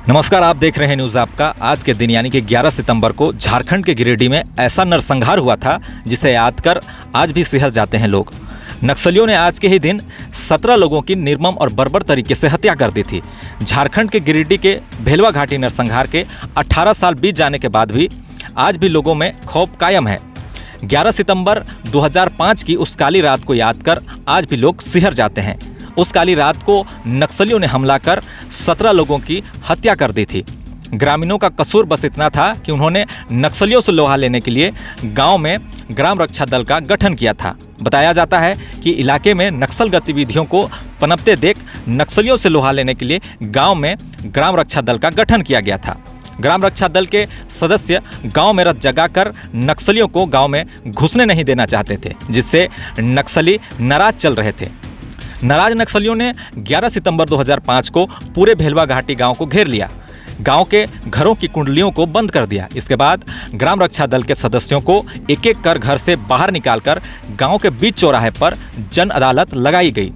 नमस्कार, आप देख रहे हैं न्यूज़ आपका। आज के दिन यानी कि 11 सितंबर को झारखंड के गिरिडीह में ऐसा नरसंहार हुआ था जिसे याद कर आज भी सिहर जाते हैं लोग। नक्सलियों ने आज के ही दिन 17 लोगों की निर्मम और बर्बर तरीके से हत्या कर दी थी। झारखंड के गिरिडीह के भेलवा घाटी नरसंहार के 18 साल बीत जाने के बाद भी आज भी लोगों में खौफ कायम है। 11 सितंबर 2005 की उस काली रात को याद कर आज भी लोग सिहर जाते हैं। उस काली रात को नक्सलियों ने हमला कर 17 लोगों की हत्या कर दी थी। ग्रामीणों का कसूर बस इतना था कि उन्होंने नक्सलियों से लोहा लेने के लिए गांव में ग्राम रक्षा दल का गठन किया था। बताया जाता है कि इलाके में नक्सल गतिविधियों को पनपते देख नक्सलियों से लोहा लेने के लिए गांव में ग्राम रक्षा दल का गठन किया गया था। ग्राम रक्षा दल के सदस्य गांव में रथ जगाकर नक्सलियों को गांव में घुसने नहीं देना चाहते थे, जिससे नक्सली नाराज चल रहे थे। नाराज नक्सलियों ने 11 सितंबर 2005 को पूरे भेलवा घाटी गांव को घेर लिया। गांव के घरों की कुंडलियों को बंद कर दिया। इसके बाद ग्राम रक्षा दल के सदस्यों को एक एक कर घर से बाहर निकालकर गांव के बीच चौराहे पर जन अदालत लगाई गई।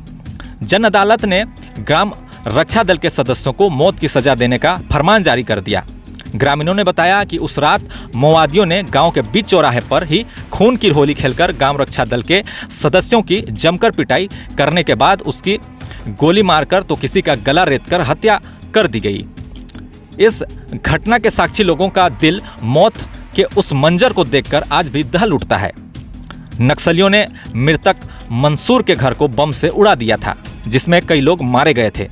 जन अदालत ने ग्राम रक्षा दल के सदस्यों को मौत की सजा देने का फरमान जारी कर दिया। ग्रामीणों ने बताया कि उस रात माओवादियों ने गांव के बीच चौराहे पर ही खून की होली खेलकर ग्राम रक्षा दल के सदस्यों की जमकर पिटाई करने के बाद उसकी गोली मारकर तो किसी का गला रेतकर हत्या कर दी गई। इस घटना के साक्षी लोगों का दिल मौत के उस मंजर को देखकर आज भी दहल उठता है। नक्सलियों ने मृतक मंसूर के घर को बम से उड़ा दिया था, जिसमें कई लोग मारे गए थे।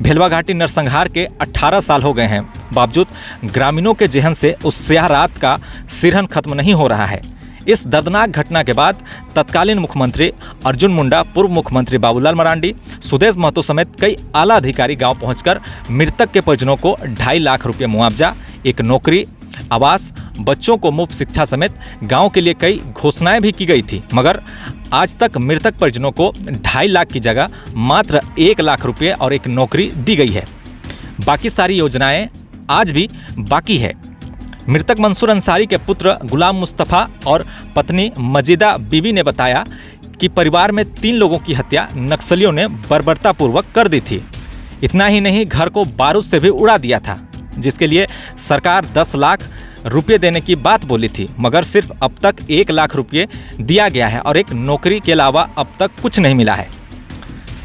भेलवा घाटी नरसंहार के 18 साल हो गए हैं, बावजूद ग्रामीणों के जहन से उस स्याह रात का सिरहन खत्म नहीं हो रहा है। इस दर्दनाक घटना के बाद तत्कालीन मुख्यमंत्री अर्जुन मुंडा, पूर्व मुख्यमंत्री बाबूलाल मरांडी, सुदेश महतो समेत कई आला अधिकारी गांव पहुंचकर मृतक के परिजनों को 2.5 लाख रुपये मुआवजा, एक नौकरी, आवास, बच्चों को मुफ्त शिक्षा समेत गांव के लिए कई घोषणाएं भी की गई थी। मगर आज तक मृतक परिजनों को 2.5 लाख की जगह मात्र 1 लाख रुपये और एक नौकरी दी गई है। बाकी सारी योजनाएं आज भी बाकी है। मृतक मंसूर अंसारी के पुत्र गुलाम मुस्तफ़ा और पत्नी मजीदा बीबी ने बताया कि परिवार में 3 लोगों की हत्या नक्सलियों ने बर्बरतापूर्वक कर दी थी। इतना ही नहीं, घर को बारूद से भी उड़ा दिया था, जिसके लिए सरकार 10 लाख रुपये देने की बात बोली थी, मगर सिर्फ अब तक 1 लाख रुपये दिया गया है और एक नौकरी के अलावा अब तक कुछ नहीं मिला है।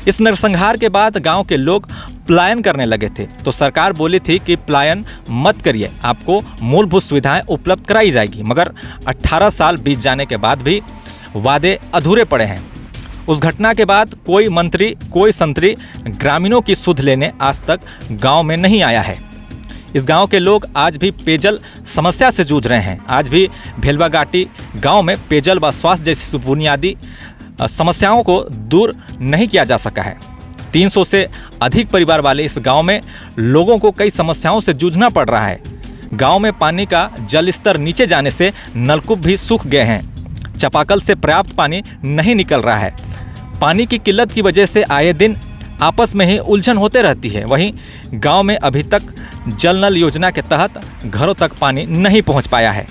इस नरसंहार के बाद गांव के लोग पलायन करने लगे थे, तो सरकार बोली थी कि पलायन मत करिए, आपको मूलभूत सुविधाएं उपलब्ध कराई जाएगी। मगर 18 साल बीत जाने के बाद भी वादे अधूरे पड़े हैं। उस घटना के बाद कोई मंत्री, कोई संतरी ग्रामीणों की सुध लेने आज तक गांव में नहीं आया है। इस गांव के लोग आज भी पेयजल समस्या से जूझ रहे हैं। आज भी भेलवा घाटी गांव में पेयजल व स्वास्थ्य जैसी बुनियादी समस्याओं को दूर नहीं किया जा सका है। 300 से अधिक परिवार वाले इस गांव में लोगों को कई समस्याओं से जूझना पड़ रहा है। गांव में पानी का जल स्तर नीचे जाने से नलकूप भी सूख गए हैं। चापाकल से पर्याप्त पानी नहीं निकल रहा है। पानी की किल्लत की वजह से आए दिन आपस में ही उलझन होते रहती है। वहीं गांव में अभी तक जल नल योजना के तहत घरों तक पानी नहीं पहुंच पाया है।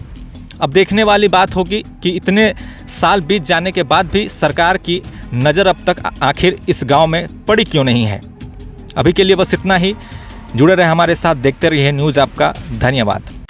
अब देखने वाली बात होगी कि इतने साल बीत जाने के बाद भी सरकार की नज़र अब तक आखिर इस गांव में पड़ी क्यों नहीं है। अभी के लिए बस इतना ही। जुड़े रहे हमारे साथ, देखते रहिए न्यूज़ आपका। धन्यवाद।